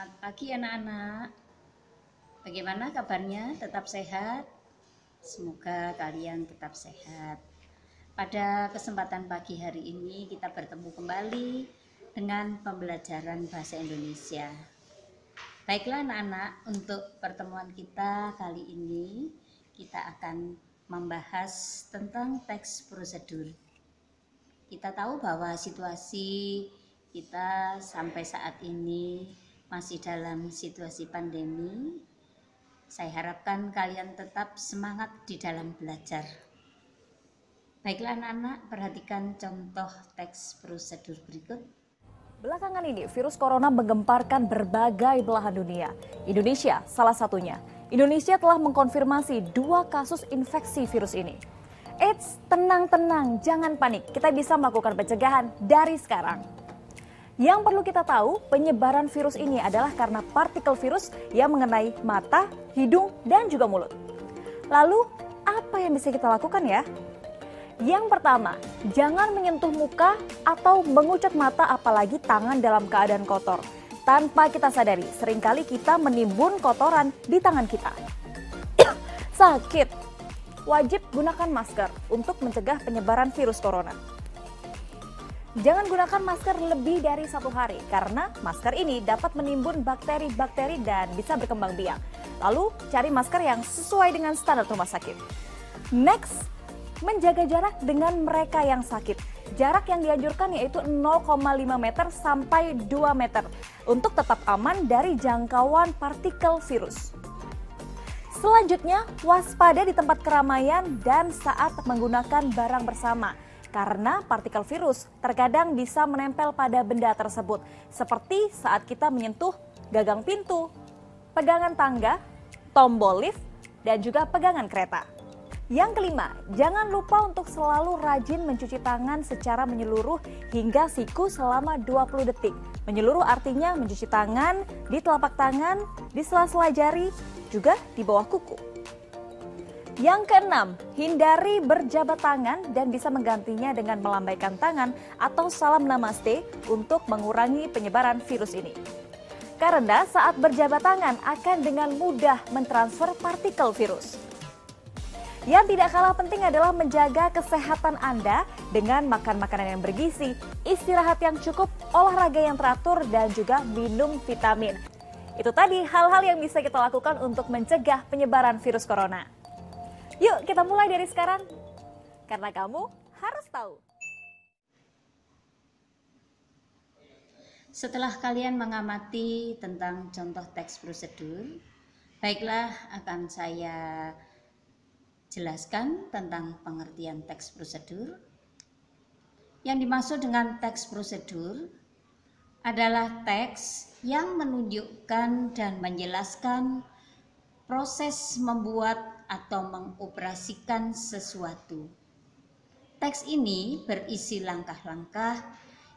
Selamat pagi anak-anak. Bagaimana kabarnya? Tetap sehat? Semoga kalian tetap sehat. Pada kesempatan pagi hari ini kita bertemu kembali dengan pembelajaran bahasa Indonesia. Baiklah anak-anak, untuk pertemuan kita kali ini kita akan membahas tentang teks prosedur. Kita tahu bahwa situasi kita sampai saat ini masih dalam situasi pandemi. Saya harapkan kalian tetap semangat di dalam belajar. Baiklah anak-anak, perhatikan contoh teks prosedur berikut. Belakangan ini, virus corona menggemparkan berbagai belahan dunia. Indonesia salah satunya. Indonesia telah mengkonfirmasi 2 kasus infeksi virus ini. Eits, tenang, jangan panik. Kita bisa melakukan pencegahan dari sekarang. Yang perlu kita tahu, penyebaran virus ini adalah karena partikel virus yang mengenai mata, hidung, dan juga mulut. Lalu, apa yang bisa kita lakukan ya? Yang pertama, jangan menyentuh muka atau mengucek mata apalagi tangan dalam keadaan kotor. Tanpa kita sadari, seringkali kita menimbun kotoran di tangan kita. Sakit. Wajib gunakan masker untuk mencegah penyebaran virus corona. Jangan gunakan masker lebih dari 1 hari karena masker ini dapat menimbun bakteri-bakteri dan bisa berkembang biak. Lalu cari masker yang sesuai dengan standar rumah sakit. Next, menjaga jarak dengan mereka yang sakit. Jarak yang dianjurkan yaitu 0,5 meter sampai 2 meter untuk tetap aman dari jangkauan partikel virus. Selanjutnya, waspada di tempat keramaian dan saat menggunakan barang bersama. Karena partikel virus terkadang bisa menempel pada benda tersebut. Seperti saat kita menyentuh gagang pintu, pegangan tangga, tombol lift, dan juga pegangan kereta. Yang kelima, jangan lupa untuk selalu rajin mencuci tangan secara menyeluruh hingga siku selama 20 detik. Menyeluruh artinya mencuci tangan, di telapak tangan, di sela-sela jari, juga di bawah kuku. Yang keenam, hindari berjabat tangan dan bisa menggantinya dengan melambaikan tangan atau salam namaste untuk mengurangi penyebaran virus ini. Karena saat berjabat tangan akan dengan mudah mentransfer partikel virus. Yang tidak kalah penting adalah menjaga kesehatan Anda dengan makan makanan yang bergizi, istirahat yang cukup, olahraga yang teratur, dan juga minum vitamin. Itu tadi hal-hal yang bisa kita lakukan untuk mencegah penyebaran virus corona. Yuk kita mulai dari sekarang, karena kamu harus tahu. Setelah kalian mengamati tentang contoh teks prosedur, baiklah akan saya jelaskan tentang pengertian teks prosedur. Yang dimaksud dengan teks prosedur adalah teks yang menunjukkan dan menjelaskan proses membuat atau mengoperasikan sesuatu. Teks ini berisi langkah-langkah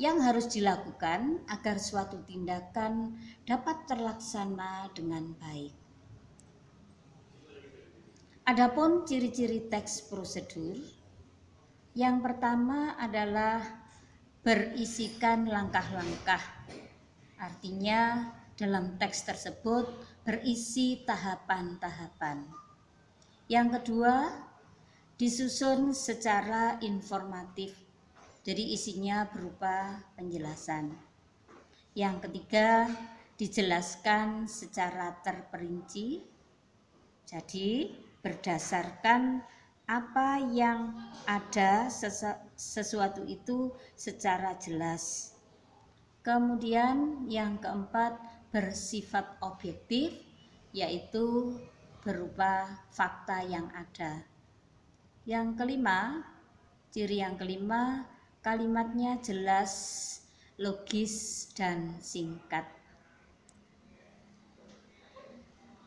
yang harus dilakukan agar suatu tindakan dapat terlaksana dengan baik. Adapun ciri-ciri teks prosedur, yang pertama adalah berisikan langkah-langkah. Artinya dalam teks tersebut berisi tahapan-tahapan. Yang kedua, disusun secara informatif. Jadi isinya berupa penjelasan. Yang ketiga, dijelaskan secara terperinci. Jadi berdasarkan apa yang ada sesuatu itu secara jelas. Kemudian yang keempat, bersifat objektif, yaitu berupa fakta yang ada. Yang kelima, ciri yang kelima, kalimatnya jelas, logis, dan singkat.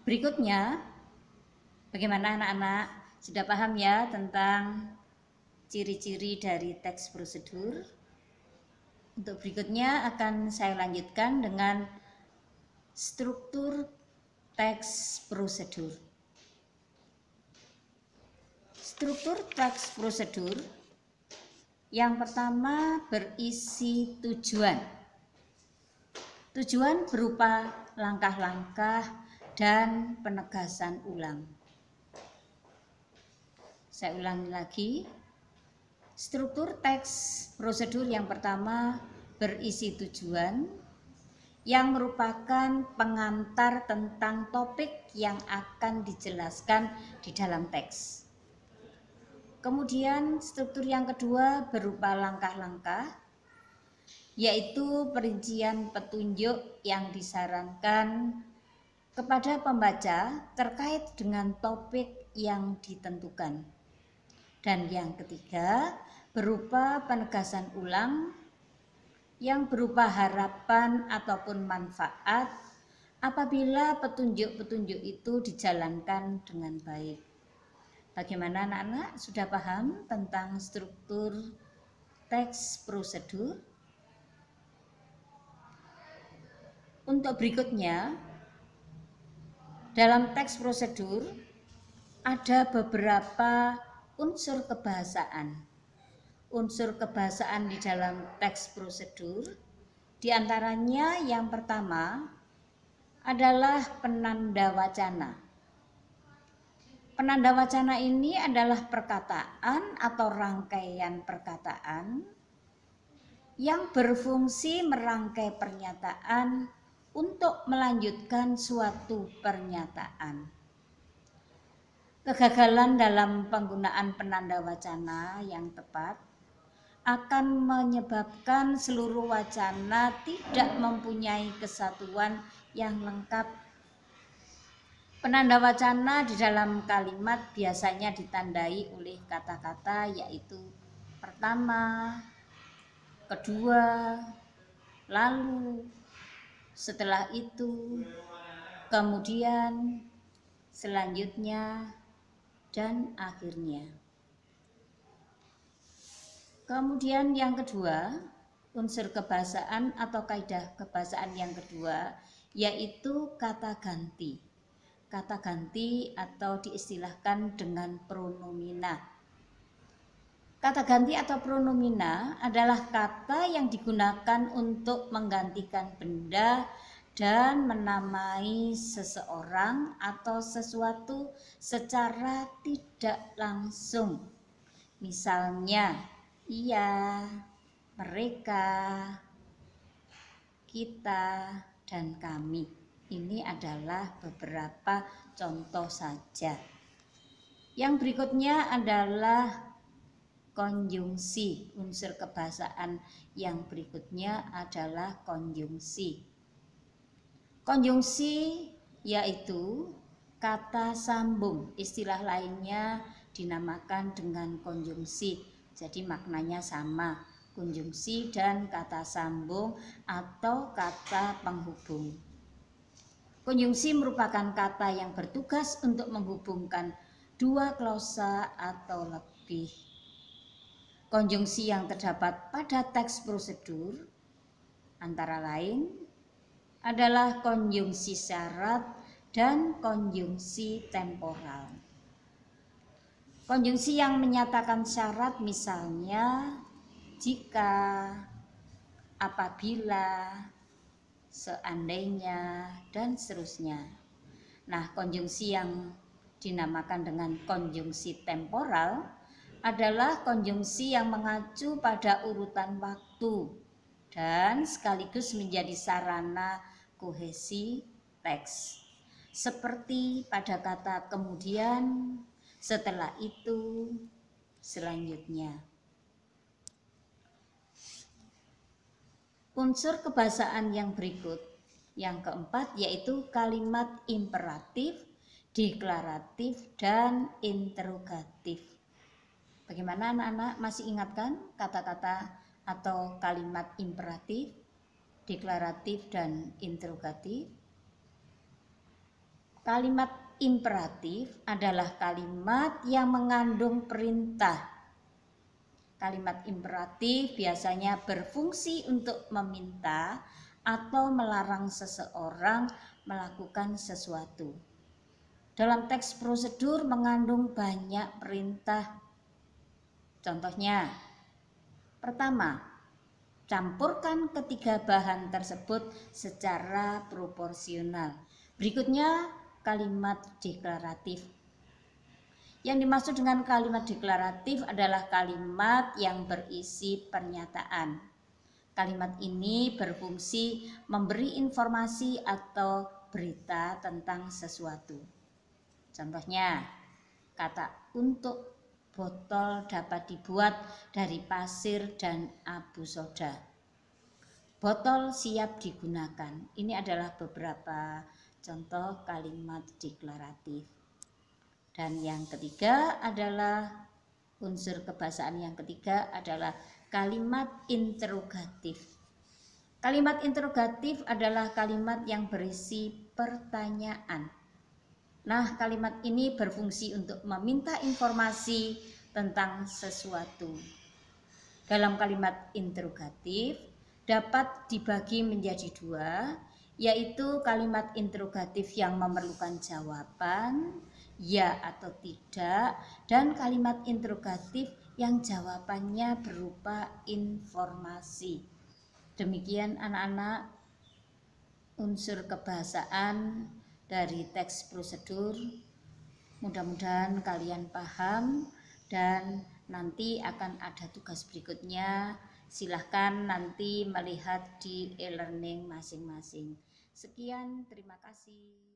Berikutnya, bagaimana anak-anak? Sudah paham ya tentang ciri-ciri dari teks prosedur? Untuk berikutnya akan saya lanjutkan dengan struktur teks prosedur. Struktur teks prosedur yang pertama berisi tujuan. Tujuan berupa langkah-langkah, dan penegasan ulang. Saya ulangi lagi. Struktur teks prosedur yang pertama berisi tujuan yang merupakan pengantar tentang topik yang akan dijelaskan di dalam teks. Kemudian struktur yang kedua berupa langkah-langkah, yaitu perincian petunjuk yang disarankan kepada pembaca terkait dengan topik yang ditentukan. Dan yang ketiga berupa penegasan ulang yang berupa harapan ataupun manfaat apabila petunjuk-petunjuk itu dijalankan dengan baik. Bagaimana anak-anak, sudah paham tentang struktur teks prosedur? Untuk berikutnya, dalam teks prosedur ada beberapa unsur kebahasaan. Unsur kebahasaan di dalam teks prosedur, diantaranya yang pertama adalah penanda wacana. Penanda wacana ini adalah perkataan atau rangkaian perkataan yang berfungsi merangkai pernyataan untuk melanjutkan suatu pernyataan. Kegagalan dalam penggunaan penanda wacana yang tepat akan menyebabkan seluruh wacana tidak mempunyai kesatuan yang lengkap. Penanda wacana di dalam kalimat biasanya ditandai oleh kata-kata yaitu pertama, kedua, lalu, setelah itu, kemudian, selanjutnya, dan akhirnya. Kemudian yang kedua, unsur kebahasaan atau kaidah kebahasaan yang kedua yaitu kata ganti. Kata ganti atau diistilahkan dengan pronomina. Kata ganti atau pronomina adalah kata yang digunakan untuk menggantikan benda dan menamai seseorang atau sesuatu secara tidak langsung. Misalnya, ia, mereka, kita, dan kami. Ini adalah beberapa contoh saja. Yang berikutnya adalah konjungsi. Unsur kebahasaan yang berikutnya adalah konjungsi. Konjungsi yaitu kata sambung. Istilah lainnya dinamakan dengan konjungsi. Jadi maknanya sama, konjungsi dan kata sambung atau kata penghubung. Konjungsi merupakan kata yang bertugas untuk menghubungkan dua klausa atau lebih. Konjungsi yang terdapat pada teks prosedur antara lain adalah konjungsi syarat dan konjungsi temporal. Konjungsi yang menyatakan syarat misalnya jika, apabila, seandainya, dan seterusnya. Nah, konjungsi yang dinamakan dengan konjungsi temporal adalah konjungsi yang mengacu pada urutan waktu dan sekaligus menjadi sarana kohesi teks. Seperti pada kata kemudian, setelah itu, selanjutnya. Unsur kebahasaan yang berikut, yang keempat yaitu kalimat imperatif, deklaratif, dan interrogatif. Bagaimana anak-anak, masih ingatkan kata-kata atau kalimat imperatif, deklaratif, dan interrogatif? Kalimat imperatif adalah kalimat yang mengandung perintah. Kalimat imperatif biasanya berfungsi untuk meminta atau melarang seseorang melakukan sesuatu. Dalam teks prosedur mengandung banyak perintah. Contohnya, pertama, Campurkan ketiga bahan tersebut secara proporsional. Berikutnya kalimat deklaratif. Yang dimaksud dengan kalimat deklaratif adalah kalimat yang berisi pernyataan. Kalimat ini berfungsi memberi informasi atau berita tentang sesuatu. Contohnya, kata untuk botol dapat dibuat dari pasir dan abu soda. Botol siap digunakan. Ini adalah beberapa contoh kalimat deklaratif. Dan yang ketiga adalah unsur kebahasaan yang ketiga adalah kalimat interrogatif. Kalimat interrogatif adalah kalimat yang berisi pertanyaan. Nah, kalimat ini berfungsi untuk meminta informasi tentang sesuatu. Dalam kalimat interrogatif dapat dibagi menjadi dua, yaitu kalimat interrogatif yang memerlukan jawaban ya atau tidak, dan kalimat interrogatif yang jawabannya berupa informasi. Demikian anak-anak unsur kebahasaan dari teks prosedur. Mudah-mudahan kalian paham dan nanti akan ada tugas berikutnya. Silahkan nanti melihat di e-learning masing-masing. Sekian, terima kasih.